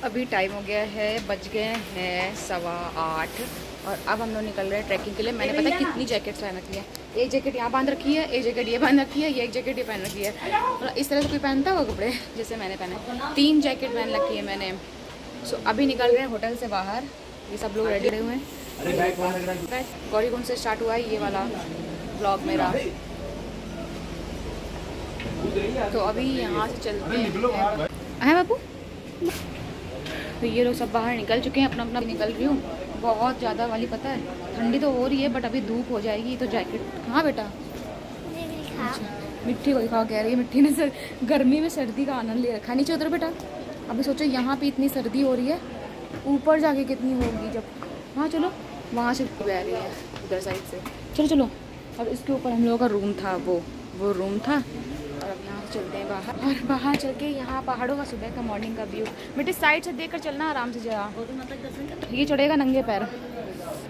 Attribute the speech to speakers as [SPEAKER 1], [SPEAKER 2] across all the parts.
[SPEAKER 1] अभी टाइम हो गया है, बज गए हैं 8:15 और अब हम लोग निकल रहे हैं ट्रैकिंग के लिए। मैंने पता कितनी जैकेट्स पहन रखी है। एक जैकेट यहाँ बांध रखी है, एक जैकेट ये बांध रखी है, ये एक जैकेट ये पहन रखी है। और इस तरह से कोई पहनता होगा कपड़े जैसे मैंने पहने। 3 जैकेट पहन रखी है मैंने। अभी निकल रहे हैं होटल से बाहर। ये सब लोग रेडी हुए हैं। गौरीकुंड से स्टार्ट हुआ है ये वाला ब्लॉग मेरा। तो अभी यहाँ से चलते हैं बाबू। तो ये लोग सब बाहर निकल चुके हैं, अपना अपना निकल रही हूँ। बहुत ज़्यादा वाली पता है, ठंडी तो हो रही है बट अभी धूप हो जाएगी तो जैकेट कहाँ बेटा। अच्छा, मिट्टी को दिखाओ कह रही है। मिट्टी ने गर्मी में सर्दी का आनंद ले रखा है। नीचे उधर बेटा। अभी सोचो यहाँ पे इतनी सर्दी हो रही है, ऊपर जाके कितनी होगी जब। हाँ चलो, वहाँ से बह रही है उधर साइड से। चलो चलो। और इसके ऊपर हम लोगों का रूम था, वो रूम था। और अब यहाँ से चलते हैं बाहर। और बाहर चल के यहाँ पहाड़ों का सुबह का मॉर्निंग का व्यू। बेटे साइड से देख कर चलना आराम से जरा। ये चढ़ेगा नंगे पैर,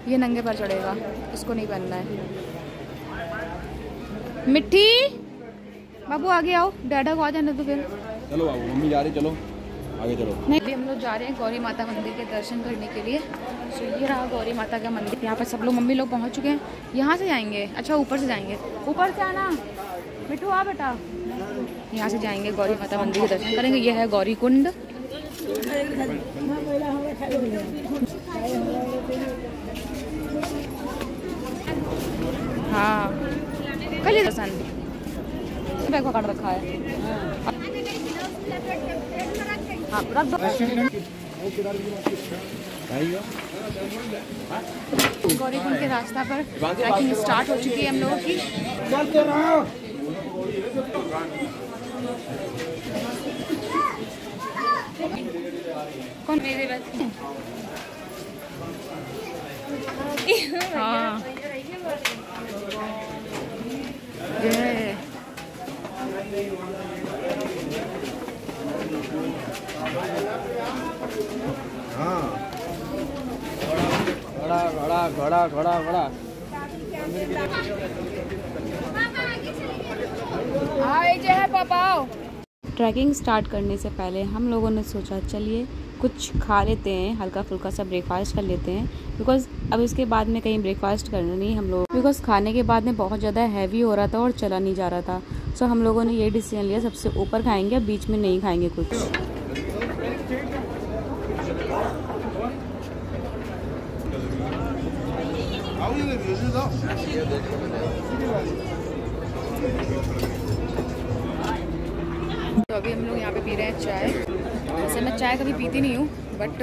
[SPEAKER 1] ये नंगे पैर चढ़ेगा, इसको नहीं पहनना है। मिट्टी बाबू आगे आओ, डैडा को आ जाने तो फिर।
[SPEAKER 2] चलो बाबू, मम्मी जा रही, चलो आगे चलो।
[SPEAKER 1] नहीं, हम लोग जा रहे हैं गौरी माता मंदिर के दर्शन करने के लिए। सो ये रहा गौरी माता का मंदिर। यहाँ पर सब लोग, मम्मी लोग पहुँच चुके हैं। यहाँ से जाएंगे, अच्छा ऊपर से जाएंगे। ऊपर से आना मिठू, आ बेटा। यहाँ से जाएंगे गौरी माता मंदिर के दर्शन करेंगे। ये है गौरी कुंड। हाँ कल दर्शन बैग पकड़ रखा है। हाँ रख दो। गौरीकुंड के रास्ता पर ट्रैकिंग स्टार्ट हो चुकी है हम लोगों की। कौन मेरे बच्चे? हाँ ये
[SPEAKER 2] घोड़ा घोड़ा घोड़ा घोड़ा।
[SPEAKER 1] ट्रैकिंग स्टार्ट करने से पहले हम लोगों ने सोचा चलिए कुछ खा लेते हैं, हल्का फुल्का सा ब्रेकफास्ट कर लेते हैं। बिकॉज़ अब इसके बाद में कहीं ब्रेकफास्ट करना नहीं हम लोग, बिकॉज़ खाने के बाद में बहुत ज़्यादा हैवी हो रहा था और चला नहीं जा रहा था। सो हम लोगों ने ये डिसीजन लिया सबसे ऊपर खाएंगे, बीच में नहीं खाएंगे कुछ। तो अभी हम लोग यहाँ पे पी रहे हैं चाय। वैसे मैं चाय कभी पीती नहीं हूँ बट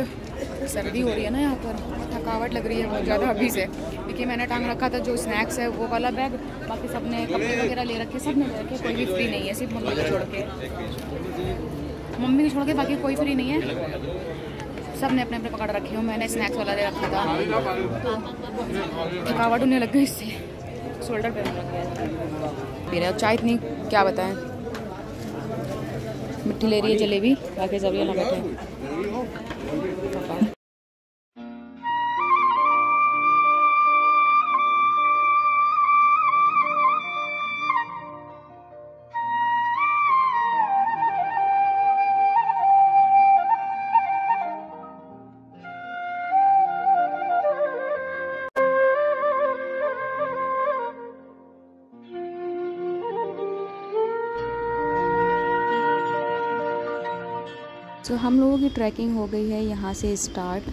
[SPEAKER 1] सर्दी हो रही है ना, यहाँ पर थकावट लग रही है बहुत ज़्यादा अभी से। देखिए मैंने टांग रखा था जो स्नैक्स है वो वाला बैग, बाकी सब ने कपड़े वगैरह ले रखे, सब ने ले रखे, कोई भी फ्री नहीं है, सिर्फ मम्मी को छोड़ के। मम्मी को छोड़ के बाकी कोई फ्री नहीं है, सब ने अपने अपने पकड़ रखे हो। मैंने स्नैक्स वाला ले रखा था तो थकावट होने लग गई, इससे शोल्डर पे लग गया। पी रहे चाय इतनी क्या बताएं। मिट्टी ले रही है जलेबी, बाकी सब यहाँ बैठे। तो हम लोगों की ट्रैकिंग हो गई है यहाँ से स्टार्ट।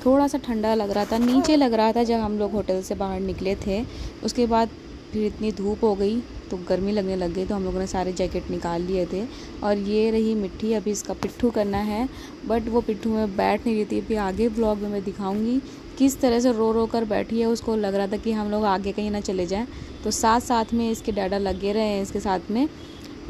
[SPEAKER 1] थोड़ा सा ठंडा लग रहा था, नीचे लग रहा था जब हम लोग होटल से बाहर निकले थे। उसके बाद फिर इतनी धूप हो गई तो गर्मी लगने लग गई, तो हम लोगों ने सारे जैकेट निकाल लिए थे। और ये रही मिट्टी, अभी इसका पिट्ठू करना है बट वो पिट्ठू में बैठ नहीं रही थी। अभी आगे ब्लॉग में मैं दिखाऊंगी किस तरह से रो रो कर बैठी है। उसको लग रहा था कि हम लोग आगे कहीं ना चले जाएं, तो साथ साथ में इसके डैडा लगे रहे हैं इसके साथ में।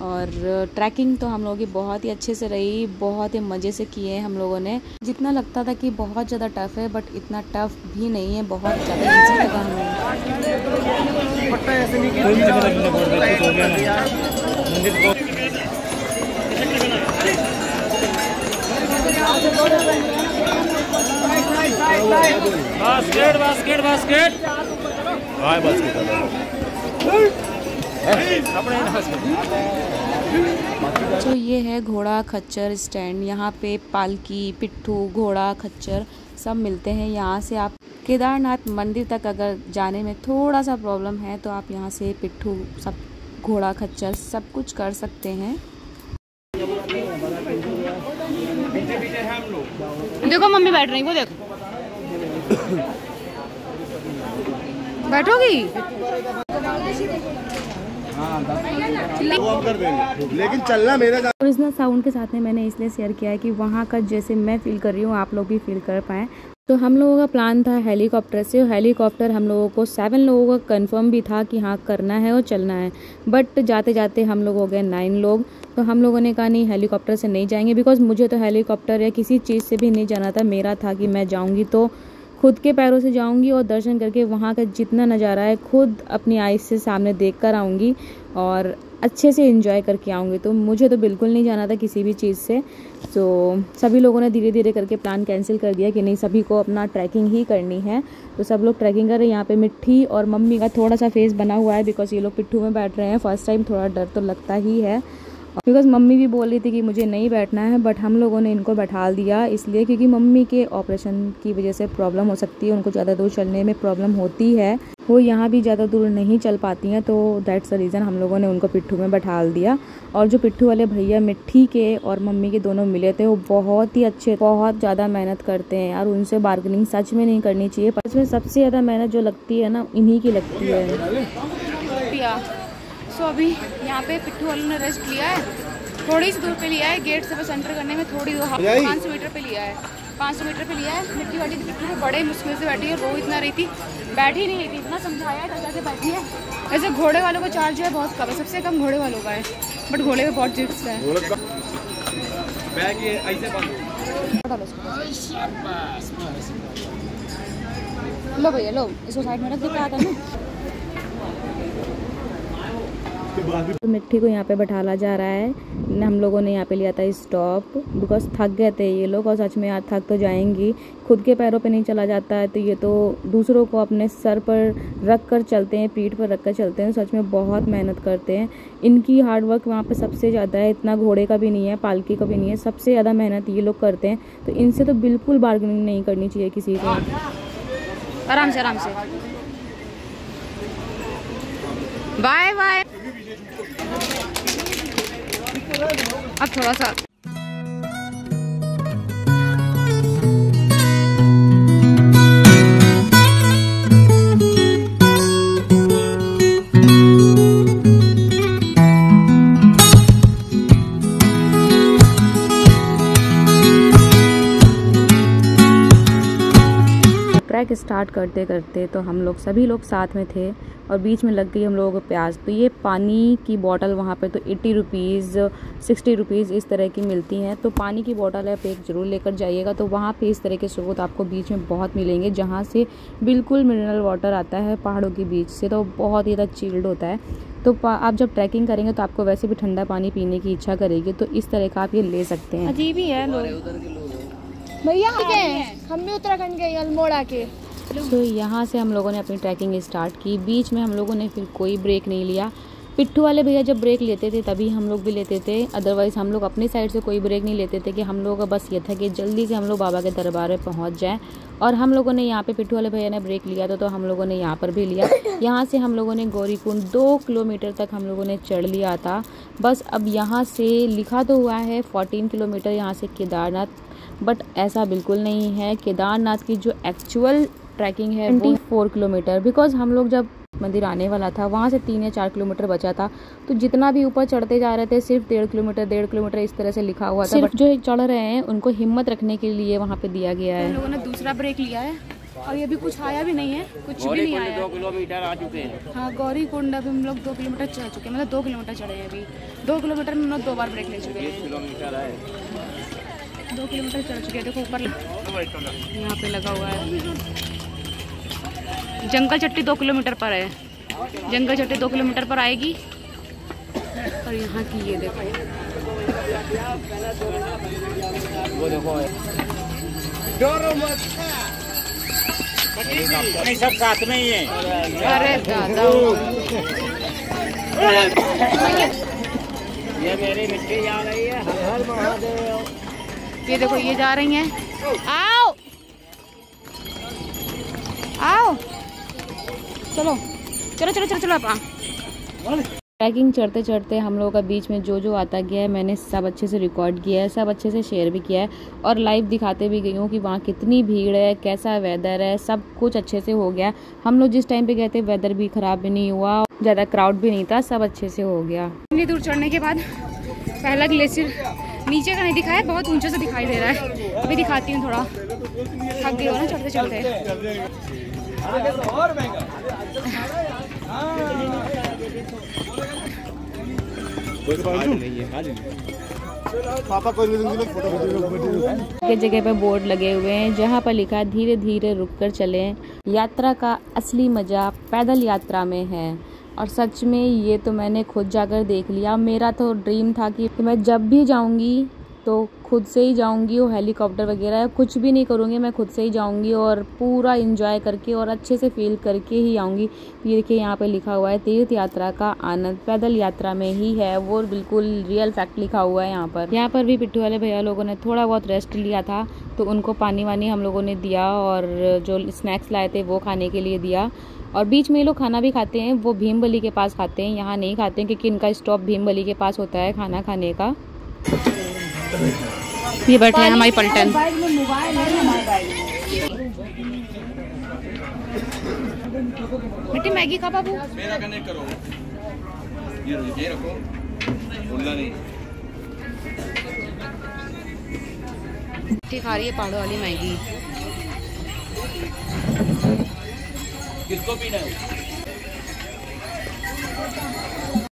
[SPEAKER 1] और ट्रैकिंग तो हम लोगों की बहुत ही अच्छे से रही, बहुत ही मज़े से किए हम लोगों ने। जितना लगता था कि बहुत ज़्यादा टफ़ है बट इतना टफ़ भी नहीं है, बहुत ज़्यादा ईजी लगा हमें।
[SPEAKER 2] बास्केट बास्केट बास्केट बास्केट अपने
[SPEAKER 1] तो ये है घोड़ा खच्चर स्टैंड। यहाँ पे पालकी, पिट्ठू, घोड़ा, खच्चर सब मिलते हैं। यहाँ से आप केदारनाथ मंदिर तक अगर जाने में थोड़ा सा प्रॉब्लम है तो आप यहाँ से पिट्ठू, सब घोड़ा खच्चर सब कुछ कर सकते हैं। देखो मम्मी बैठ रही, वो देखो बैठोगी।
[SPEAKER 3] लेकिन चलना मेरा।
[SPEAKER 1] ओरिजिनल साउंड के साथ में मैंने इसलिए शेयर किया है कि वहाँ का जैसे मैं फील कर रही हूँ आप लोग भी फील कर पाएँ। तो हम लोगों का प्लान था हेलीकॉप्टर से, हेलीकॉप्टर हम लोगों को 7 लोगों का कंफर्म भी था कि हाँ करना है और चलना है, बट जाते जाते हम लोग हो गए 9 लोग। तो हम लोगों ने कहा नहीं हेलीकॉप्टर से नहीं जाएंगे, बिकॉज़ मुझे तो हेलीकॉप्टर या किसी चीज़ से भी नहीं जाना था। मेरा था कि मैं जाऊँगी तो खुद के पैरों से जाऊंगी और दर्शन करके वहाँ का जितना नज़ारा है खुद अपनी आइज़ से सामने देख कर आऊँगी और अच्छे से एंजॉय करके आऊँगी। तो मुझे तो बिल्कुल नहीं जाना था किसी भी चीज़ से। तो सभी लोगों ने धीरे धीरे करके प्लान कैंसिल कर दिया कि नहीं सभी को अपना ट्रैकिंग ही करनी है। तो सब लोग ट्रैकिंग कर रहे हैं। यहाँ पे मिट्टी और मम्मी का थोड़ा सा फेस बना हुआ है बिकॉज ये लोग पिट्ठू में बैठ रहे हैं। फर्स्ट टाइम थोड़ा डर तो लगता ही है बिकॉज मम्मी भी बोल रही थी कि मुझे नहीं बैठना है, बट हम लोगों ने इनको बैठा दिया इसलिए क्योंकि मम्मी के ऑपरेशन की वजह से प्रॉब्लम हो सकती है, उनको ज़्यादा दूर चलने में प्रॉब्लम होती है, वो यहाँ भी ज़्यादा दूर नहीं चल पाती हैं। तो दैट्स द रीज़न हम लोगों ने उनको पिट्ठू में बैठा दिया। और जो पिट्ठू वाले भैया मिट्टी के और मम्मी के दोनों मिले थे वो बहुत ही अच्छे, बहुत ज़्यादा मेहनत करते हैं यार। उनसे बार्गेनिंग सच में नहीं करनी चाहिए, पर इसमें सबसे ज़्यादा मेहनत जो लगती है ना इन्हीं की लगती है। सो अभी यहाँ पे पिट्ठू वालों ने रेस्ट लिया है, थोड़ी सी दूर पे लिया है, गेट से बस एंटर करने में थोड़ी 500 मीटर पे लिया है, 500 मीटर पे लिया है। मिट्टी वाली पिट्ठू में बड़े मुश्किल से बैठी है, रो इतना रही थी, बैठ ही नहीं रही थी, इतना समझाया था जाके बैठी है। वैसे घोड़े वालों का चार्ज जो है बहुत कम है, सबसे कम घोड़े वालों का है, बट घोड़े में बहुत जिट्स है। लो भैया लो, इसको साइड में रख दिखा था ना। तो मिट्टी को यहाँ पे बैठाला जा रहा है। हम लोगों ने यहाँ पे लिया था स्टॉप बिकॉज थक गए थे ये लोग, और सच में यार थक तो जाएंगी, खुद के पैरों पे नहीं चला जाता है तो ये तो दूसरों को अपने सर पर रख कर चलते हैं, पीठ पर रख कर चलते हैं। सच में बहुत मेहनत करते हैं, इनकी हार्डवर्क वहाँ पे सबसे ज़्यादा है। इतना घोड़े का भी नहीं है, पालकी का भी नहीं है, सबसे ज़्यादा मेहनत ये लोग करते हैं। तो इनसे तो बिल्कुल बार्गेनिंग नहीं करनी चाहिए किसी को। आराम से आराम से, बाय बाय। अब थोड़ा सा ट्रैक स्टार्ट करते करते तो हम लोग सभी लोग साथ में थे और बीच में लग गई हम लोगों को प्यास। तो ये पानी की बोतल वहाँ पे तो 80 रुपीज़ 60 रुपीज़ इस तरह की मिलती हैं। तो पानी की बोतल आप एक ज़रूर लेकर जाइएगा। तो वहाँ पे इस तरह के स्रोत आपको बीच में बहुत मिलेंगे जहाँ से बिल्कुल मिनरल वाटर आता है पहाड़ों के बीच से, तो बहुत ही ज़्यादा चिल्ड होता है। तो आप जब ट्रैकिंग करेंगे तो आपको वैसे भी ठंडा पानी पीने की इच्छा करेगी, तो इस तरह का आप ये ले सकते हैं। अजीब ही है लोग
[SPEAKER 4] भैया, हम भी उत्तराखंड के अल्मोड़ा के।
[SPEAKER 1] तो यहाँ से हम लोगों ने अपनी ट्रैकिंग स्टार्ट की। बीच में हम लोगों ने फिर कोई ब्रेक नहीं लिया। पिट्ठू वाले भैया जब ब्रेक लेते थे तभी हम लोग भी लेते थे, अदरवाइज़ हम लोग अपनी साइड से कोई ब्रेक नहीं लेते थे कि हम लोगों का बस ये था कि जल्दी से हम लोग बाबा के दरबार में पहुँच जाएँ। और हम लोगों ने यहाँ पे पिट्ठू वाले भैया ने ब्रेक लिया था तो हम लोगों ने यहाँ पर भी लिया। यहाँ से हम लोगों ने गौरीकुंड 2 किलोमीटर तक हम लोगों ने चढ़ लिया था बस। अब यहाँ से लिखा तो हुआ है 14 किलोमीटर यहाँ से केदारनाथ, बट ऐसा बिल्कुल नहीं है। केदारनाथ की जो एक्चुअल ट्रैकिंग है 24 किलोमीटर, बिकॉज हम लोग जब मंदिर आने वाला था वहाँ से 3 या 4 किलोमीटर बचा था, तो जितना भी ऊपर चढ़ते जा रहे थे सिर्फ 1.5 किलोमीटर इस तरह से लिखा हुआ था। बट जो चढ़ रहे हैं उनको हिम्मत रखने के लिए वहाँ पे दिया गया है। हम लोगों ने दूसरा ब्रेक लिया है और ये भी कुछ आया भी नहीं है, कुछ भी नहीं आया।
[SPEAKER 2] 2 किलोमीटर आ चुके हैं।
[SPEAKER 1] हाँ, गौरीकुंड अभी हम लोग 2 किलोमीटर चढ़ चुके हैं, मतलब 2 किलोमीटर चढ़े हैं अभी। 2 किलोमीटर में हम लोग 2 बार ब्रेक ले चुके हैं।
[SPEAKER 2] 20 किलोमीटर है,
[SPEAKER 1] 2 किलोमीटर चढ़ चुके हैं। देखो ऊपर यहाँ पे लगा हुआ है जंगल चट्टी 2 किलोमीटर पर है। जंगल चट्टी 2 किलोमीटर पर आएगी। और यहाँ की ये देखो,
[SPEAKER 2] वो देखो नहीं, सब साथ में ही है।
[SPEAKER 1] अरे दादा
[SPEAKER 2] ये मेरी मिट्टी जा रही है, हर हर महादेव।
[SPEAKER 1] ये देखो ये जा रही हैं। आओ आओ, चलो चलो चलो चलो चलो आप। ट्रैकिंग चढ़ते चढ़ते हम लोगों का बीच में जो जो आता गया है मैंने सब अच्छे से रिकॉर्ड किया है, सब अच्छे से शेयर भी किया है और लाइव दिखाते भी गई हूँ कि वहाँ कितनी भीड़ है, कैसा वेदर है, सब कुछ अच्छे से हो गया। हम लोग जिस टाइम पे गए थे वेदर भी ख़राब भी नहीं हुआ, ज़्यादा क्राउड भी नहीं था, सब अच्छे से हो गया। इतनी दूर चढ़ने के बाद पहला ग्लेशियर नीचे का नहीं दिखाया, बहुत ऊंचे से दिखाई दे रहा है। अभी दिखाती हूँ, थोड़ा थक गई हो ना चढ़ते चढ़ते।
[SPEAKER 3] पापा कोई
[SPEAKER 1] जगह पे बोर्ड लगे हुए हैं जहाँ पर लिखा है धीरे धीरे रुककर चलें, यात्रा का असली मजा पैदल यात्रा में है। और सच में ये तो मैंने खुद जाकर देख लिया। मेरा तो ड्रीम था कि मैं जब भी जाऊंगी तो खुद से ही जाऊंगी और हेलीकॉप्टर वगैरह कुछ भी नहीं करूंगी, मैं खुद से ही जाऊंगी और पूरा एंजॉय करके और अच्छे से फील करके ही आऊंगी। ये देखिए यहाँ पे लिखा हुआ है तीर्थ यात्रा का आनंद पैदल यात्रा में ही है, वो बिल्कुल रियल फैक्ट लिखा हुआ है यहाँ पर। यहाँ पर भी पिट्ठू वाले भैया लोगों ने थोड़ा बहुत रेस्ट लिया था तो उनको पानी वानी हम लोगों ने दिया और जो स्नैक्स लाए थे वो खाने के लिए दिया। और बीच में ये लोग खाना भी खाते हैं, वो भीमबली के पास खाते हैं, यहाँ नहीं खाते हैं क्योंकि इनका स्टॉप भीमबली के पास होता है खाना खाने का। ये बैठे हैं हमारी पलटन। बेटी मैगी खा बाबू।
[SPEAKER 5] मेरा कनेक्ट करो, ये रखो, बोलना नहीं।
[SPEAKER 1] बेटी खा रही है पहाड़ों वाली मैगी।
[SPEAKER 2] किसको पीना है?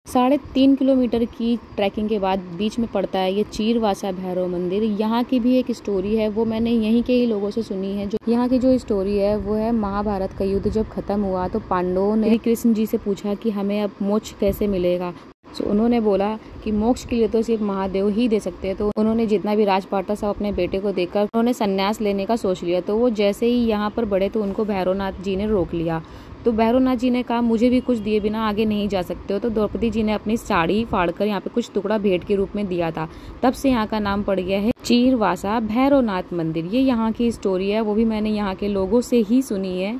[SPEAKER 1] 3.5 किलोमीटर की ट्रैकिंग के बाद बीच में पड़ता है ये चीरवासा भैरव मंदिर। यहाँ की भी एक स्टोरी है, वो मैंने यहीं के ही लोगों से सुनी है। जो यहाँ की जो स्टोरी है वो है महाभारत का युद्ध जब खत्म हुआ तो पांडवों ने कृष्ण जी से पूछा कि हमें अब मोक्ष कैसे मिलेगा। तो उन्होंने बोला कि मोक्ष के लिए तो सिर्फ महादेव ही दे सकते हैं। तो उन्होंने जितना भी राजपाट था सब अपने बेटे को देकर उन्होंने संन्यास लेने का सोच लिया। तो वो जैसे ही यहाँ पर बढ़े तो उनको भैरवनाथ जी ने रोक लिया। तो भैरवनाथ जी ने कहा मुझे भी कुछ दिए बिना आगे नहीं जा सकते हो। तो द्रौपदी जी ने अपनी साड़ी फाड़कर यहाँ पे कुछ टुकड़ा भेंट के रूप में दिया था। तब से यहाँ का नाम पड़ गया है चीरवासा भैरवनाथ मंदिर। ये यहाँ की स्टोरी है, वो भी मैंने यहाँ के लोगों से ही सुनी है।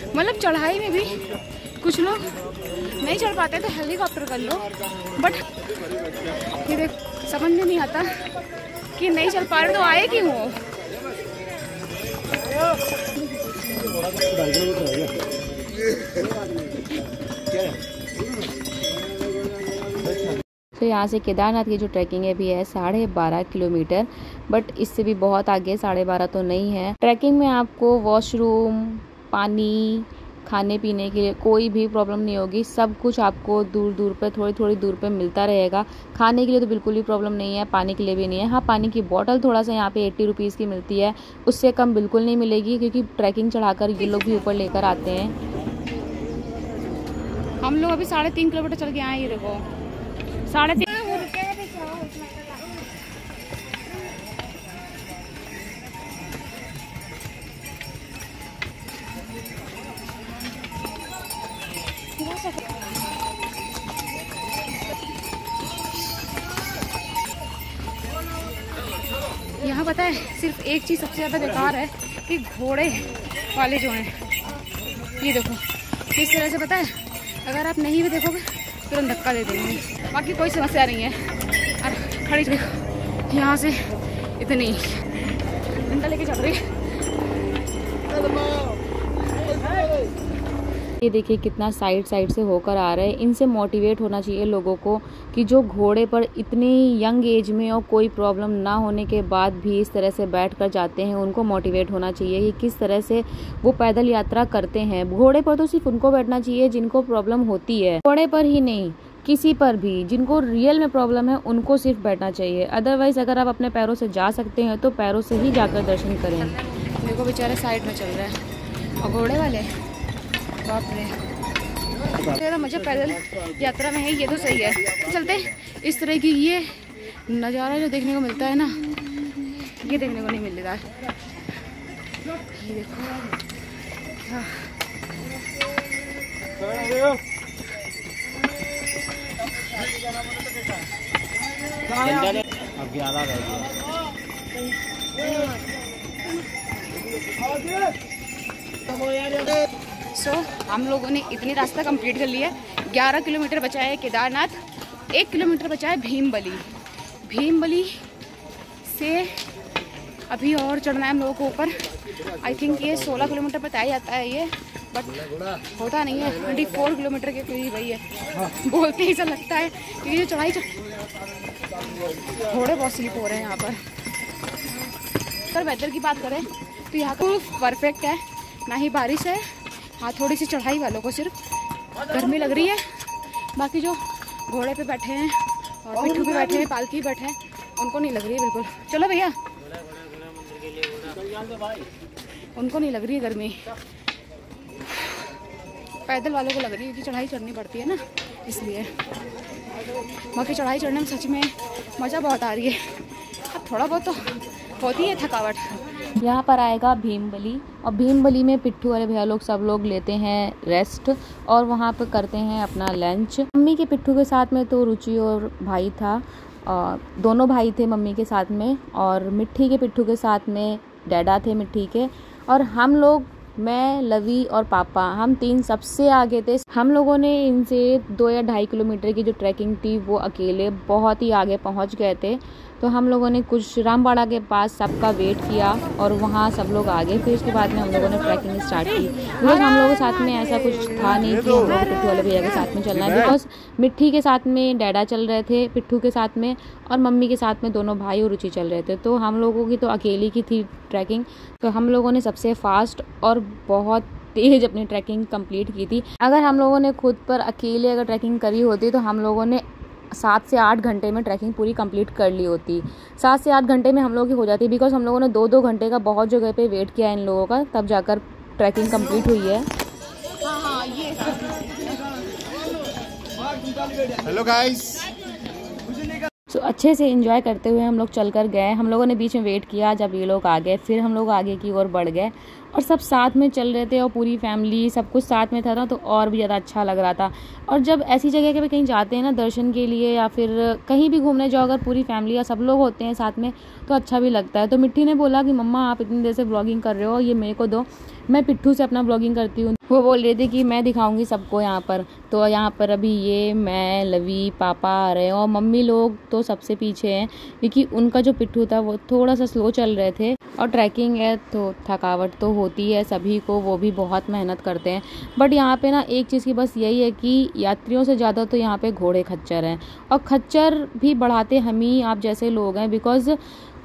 [SPEAKER 1] मतलब चढ़ाई में भी कुछ लोग नहीं चढ़ पाते तो हेलीकॉप्टर कर लो, बट ये देख समझ में नहीं आता कि नहीं चल पा रहे तो आए क्यों हो। तो यहाँ से केदारनाथ की जो ट्रैकिंग है भी है 12.5 किलोमीटर, बट इससे भी बहुत आगे 12.5 तो नहीं है। ट्रैकिंग में आपको वॉशरूम, पानी, खाने पीने के लिए कोई भी प्रॉब्लम नहीं होगी। सब कुछ आपको दूर दूर पे थोड़ी थोड़ी दूर पे मिलता रहेगा। खाने के लिए तो बिल्कुल भी प्रॉब्लम नहीं है, पानी के लिए भी नहीं है। हाँ, पानी की बोतल थोड़ा सा यहाँ पे 80 रुपीज़ की मिलती है, उससे कम बिल्कुल नहीं मिलेगी क्योंकि ट्रैकिंग चढ़ाकर ये लोग भी ऊपर लेकर आते हैं। हम लोग अभी 3.5 किलोमीटर चल के आए, ये देखो 3.5। यहाँ पता है सिर्फ एक चीज़ सबसे ज़्यादा बेकार है कि घोड़े वाले जो हैं, ये देखो किस तरह से, पता है अगर आप नहीं भी देखोगे तुरंत धक्का दे देंगे। बाकी कोई समस्या नहीं है। और खड़ी देखो यहाँ से इतनी डंडा लेके चल रही है। ये देखिए कितना साइड से होकर आ रहे हैं। इनसे मोटिवेट होना चाहिए लोगों को कि जो घोड़े पर इतनी यंग एज में और कोई प्रॉब्लम ना होने के बाद भी इस तरह से बैठकर जाते हैं, उनको मोटिवेट होना चाहिए कि किस तरह से वो पैदल यात्रा करते हैं। घोड़े पर तो सिर्फ उनको बैठना चाहिए जिनको प्रॉब्लम होती है, घोड़े पर ही नहीं किसी पर भी जिनको रियल में प्रॉब्लम है उनको सिर्फ बैठना चाहिए। अदरवाइज अगर आप अपने पैरों से जा सकते हैं तो पैरों से ही जाकर दर्शन करें। देखो बेचारे साइड में चल रहे हैं और घोड़े वाले बाप रे, ज़्यादा मजा पैदल यात्रा में है, ये तो सही है। तो चलते इस तरह की ये नज़ारा जो देखने को मिलता है ना, ये देखने को नहीं मिलता है। ये देखो
[SPEAKER 2] अब 11 रह गया।
[SPEAKER 1] सो हम लोगों ने इतनी रास्ता कंप्लीट कर लिया है। 11 किलोमीटर बचा है केदारनाथ, 1 किलोमीटर बचा है भीमबली। भीमबली से अभी और चढ़ना है हम लोगों को ऊपर। आई थिंक ये 16 किलोमीटर पर तय जाता है ये, बट होता नहीं है। 24 किलोमीटर के करीब वही है, बोलते ही ऐसा लगता है क्योंकि जो चढ़ाई घोड़े बहुत स्लिप हो रहे हैं यहाँ पर। अगर वेदर की बात करें तो यहाँ तो परफेक्ट है, ना ही बारिश है। हाँ, थोड़ी सी चढ़ाई वालों को सिर्फ गर्मी लग रही है, बाकी जो घोड़े पे बैठे हैं और पिट्ठू पे बैठे हैं, पालकी बैठे हैं, उनको नहीं लग रही है बिल्कुल। चलो भैया, उनको नहीं लग रही है गर्मी, पैदल वालों को लग रही है क्योंकि चढ़ाई चढ़नी पड़ती है ना, इसलिए। बाकी चढ़ाई चढ़ने में सच में मज़ा बहुत आ रही है। अब थोड़ा बहुत तो होती है थकावट।
[SPEAKER 6] यहाँ पर आएगा भीमबली, और भीमबली में पिट्ठू वाले भैया लोग सब लोग लेते हैं रेस्ट और वहाँ पर करते हैं अपना लंच। मम्मी के पिट्ठू के साथ में तो रुचि और भाई था, दोनों भाई थे मम्मी के साथ में, और मिट्टी के पिट्ठू के साथ में डैडा थे मिट्टी के, और हम लोग, मैं, लवी और पापा, हम 3 सबसे आगे थे। हम लोगों ने इनसे 2 या 2.5 किलोमीटर की जो ट्रैकिंग थी वो अकेले बहुत ही आगे पहुंच गए थे। तो हम लोगों ने कुछ रामबाड़ा के पास सबका वेट किया और वहाँ सब लोग आ गए। फिर उसके बाद में हम लोगों ने ट्रैकिंग स्टार्ट की, बिकॉज हम लोगों के साथ में ऐसा कुछ था नहीं कि हम लोग पिट्ठू वाले भैया के साथ में चलना है। बिकॉज मिट्टी के साथ में डैडा चल रहे थे, पिट्ठू के साथ में, और मम्मी के साथ में दोनों भाई और रुचि चल रहे थे। तो हम लोगों की तो अकेली की थी ट्रैकिंग, तो हम लोगों ने सबसे फास्ट और बहुत तेज अपनी ट्रैकिंग कंप्लीट की थी। अगर हम लोगों ने खुद पर अकेले अगर ट्रैकिंग करी होती तो हम लोगों ने 7 से 8 घंटे में ट्रैकिंग पूरी कंप्लीट कर ली होती। 7 से 8 घंटे में हम लोगों की हो जाती, बिकॉज हम लोगों ने 2-2 घंटे का बहुत जगह पे वेट किया इन लोगों का, तब जाकर ट्रैकिंग कंप्लीट हुई है।
[SPEAKER 3] हेलो गाइस,
[SPEAKER 6] तो अच्छे से एंजॉय करते हुए हम लोग चल कर गए। हम लोगों ने बीच में वेट किया जब ये लोग आ गए, फिर हम लोग आगे की ओर बढ़ गए, और सब साथ में चल रहे थे और पूरी फैमिली सब कुछ साथ में था ना, तो और भी ज़्यादा अच्छा लग रहा था। और जब ऐसी जगह पे कहीं जाते हैं ना दर्शन के लिए या फिर कहीं भी घूमने जाओ, अगर पूरी फैमिली या सब लोग होते हैं साथ में तो अच्छा भी लगता है। तो मिट्टी ने बोला कि मम्मा आप इतनी देर से ब्लॉगिंग कर रहे हो, ये मेरे को दो, मैं पिट्ठू से अपना ब्लॉगिंग करती हूँ। वो बोल रहे थे कि मैं दिखाऊंगी सबको यहाँ पर। तो यहाँ पर अभी ये, मैं, लवी, पापा आ रहे हैं, और मम्मी लोग तो सबसे पीछे हैं क्योंकि उनका जो पिट्ठू था वो थोड़ा सा स्लो चल रहे थे। और ट्रैकिंग है तो थकावट तो होती है सभी को, वो भी बहुत मेहनत करते हैं। बट यहाँ पे ना एक चीज़ की बस यही है कि यात्रियों से ज़्यादा तो यहाँ पे घोड़े खच्चर हैं, और खच्चर भी बढ़ाते हम ही आप जैसे लोग हैं। बिकॉज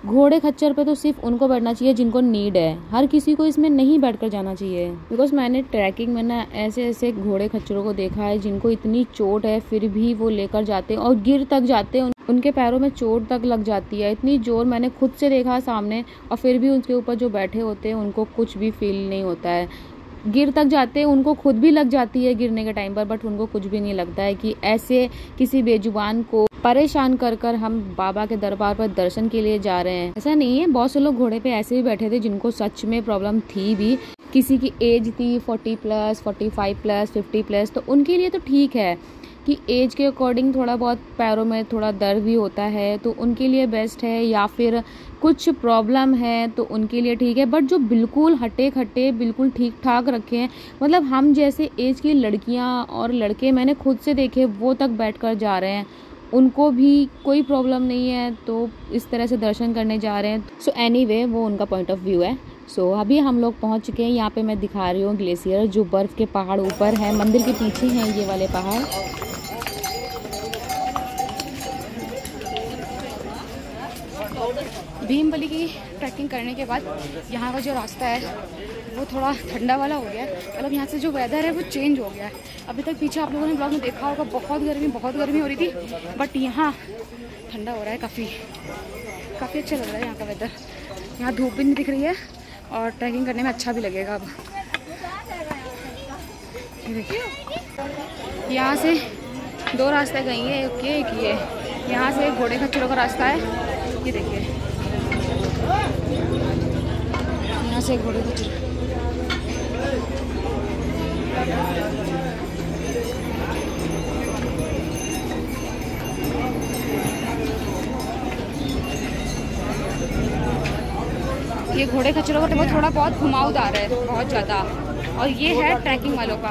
[SPEAKER 6] घोड़े खच्चर पे तो सिर्फ उनको बैठना चाहिए जिनको नीड है, हर किसी को इसमें नहीं बैठकर जाना चाहिए। बिकॉज मैंने ट्रैकिंग में ना ऐसे ऐसे घोड़े खच्चरों को देखा है जिनको इतनी चोट है फिर भी वो लेकर जाते हैं और गिर तक जाते हैं, उनके पैरों में चोट तक लग जाती है, इतनी जोर मैंने खुद से देखा सामने, और फिर भी उनके ऊपर जो बैठे होते हैं उनको कुछ भी फील नहीं होता है। गिर तक जाते हैं, उनको खुद भी लग जाती है गिरने के टाइम पर, बट उनको कुछ भी नहीं लगता है कि ऐसे किसी बेजुबान को परेशान कर कर हम बाबा के दरबार पर दर्शन के लिए जा रहे हैं। ऐसा नहीं है, बहुत से लोग घोड़े पे ऐसे भी बैठे थे जिनको सच में प्रॉब्लम थी भी, किसी की एज थी 40+, 45+, 50+, तो उनके लिए तो ठीक है कि एज के अकॉर्डिंग थोड़ा बहुत पैरों में थोड़ा दर्द भी होता है तो उनके लिए बेस्ट है, या फिर कुछ प्रॉब्लम है तो उनके लिए ठीक है। बट जो बिल्कुल हटे खट्टे बिल्कुल ठीक ठाक रखे हैं, मतलब हम जैसे एज की लड़कियां और लड़के मैंने खुद से देखे वो तक बैठकर जा रहे हैं, उनको भी कोई प्रॉब्लम नहीं है, तो इस तरह से दर्शन करने जा रहे हैं। सो एनीवे वो उनका पॉइंट ऑफ व्यू है। सो अभी हम लोग पहुंच चुके हैं, यहाँ पे मैं दिखा रही हूँ ग्लेशियर जो बर्फ़ के पहाड़ ऊपर है, मंदिर के पीछे हैं ये वाले पहाड़।
[SPEAKER 1] भीमबली की ट्रैकिंग करने के बाद यहाँ का जो रास्ता है वो थोड़ा ठंडा वाला हो गया है, मतलब यहाँ से जो वेदर है वो चेंज हो गया है। अभी तक पीछे आप लोगों ने ब्लॉग में देखा होगा बहुत गर्मी हो रही थी, बट यहाँ ठंडा हो रहा है, काफ़ी अच्छा लग रहा है यहाँ का वेदर। यहाँ धूप भी नहीं दिख रही है और ट्रैकिंग करने में अच्छा भी लगेगा। अब ये देखिए यहाँ से 2 रास्ते गई हैं, एक ये यहाँ से घोड़े खच्चरों का रास्ता है, ये देखिए यहाँ से घोड़े खच्चर, ये घोड़े खच्चरों का वो थोड़ा बहुत घुमावदार है बहुत ज़्यादा। और ये है ट्रैकिंग वालों का,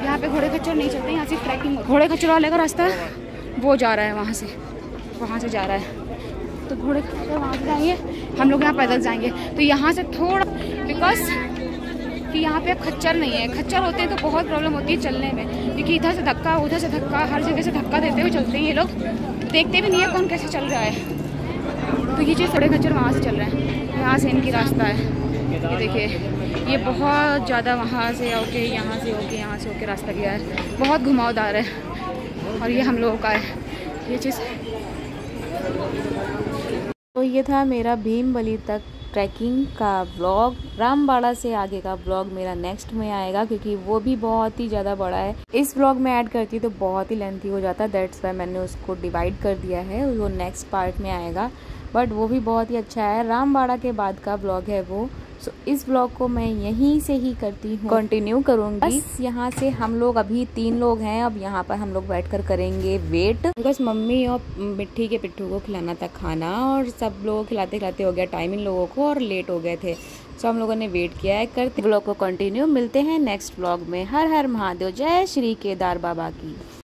[SPEAKER 1] यहाँ पे घोड़े खच्चर नहीं चलते, यहाँ सिर्फ ट्रैकिंग। घोड़े खच्चर वाले का रास्ता वो जा रहा है वहाँ से जा रहा है, तो घोड़े खच्चर वहाँ से जाएंगे, हम लोग यहाँ पैदल जाएंगे। तो यहाँ से थोड़ा बिकॉज कि यहाँ पे खच्चर नहीं है, खच्चर होते हैं तो बहुत प्रॉब्लम होती है चलने में, क्योंकि इधर से धक्का उधर से धक्का, हर जगह से धक्का देते हुए चलते हैं ये लोग, देखते भी नहीं है कौन कैसे चल रहा है। तो ये चीज़ थोड़े खच्चर वहाँ से चल रहे हैं, यहाँ से इनकी रास्ता है। ये देखिए ये बहुत ज़्यादा वहाँ से होके यहाँ से होके रास्ता गया है, बहुत घुमावदार है। और ये हम लोगों का है ये चीज़।
[SPEAKER 6] तो ये था मेरा भीमबली तक ट्रैकिंग का व्लॉग। रामबाड़ा से आगे का व्लॉग मेरा नेक्स्ट में आएगा, क्योंकि वो भी बहुत ही ज़्यादा बड़ा है। इस व्लॉग में ऐड करती तो बहुत ही लेंथी हो जाता, दैट्स वाई मैंने उसको डिवाइड कर दिया है, वो नेक्स्ट पार्ट में आएगा। बट वो भी बहुत ही अच्छा है, रामबाड़ा के बाद का व्लॉग है वो। सो इस व्लॉग को मैं यहीं से ही करती हूँ, कंटिन्यू करूँगी। बस यहाँ से हम लोग अभी 3 लोग हैं, अब यहाँ पर हम लोग बैठकर करेंगे वेट, बिकॉज मम्मी और मिट्टी के पिट्ठू को खिलाना था खाना, और सब लोग खिलाते खिलाते हो गया टाइम इन लोगों को, और लेट हो गए थे। सो हम लोगों ने वेट किया है, करते व्लॉग को कंटिन्यू। मिलते हैं नेक्स्ट व्लॉग में। हर हर महादेव, जय श्री केदार बाबा की।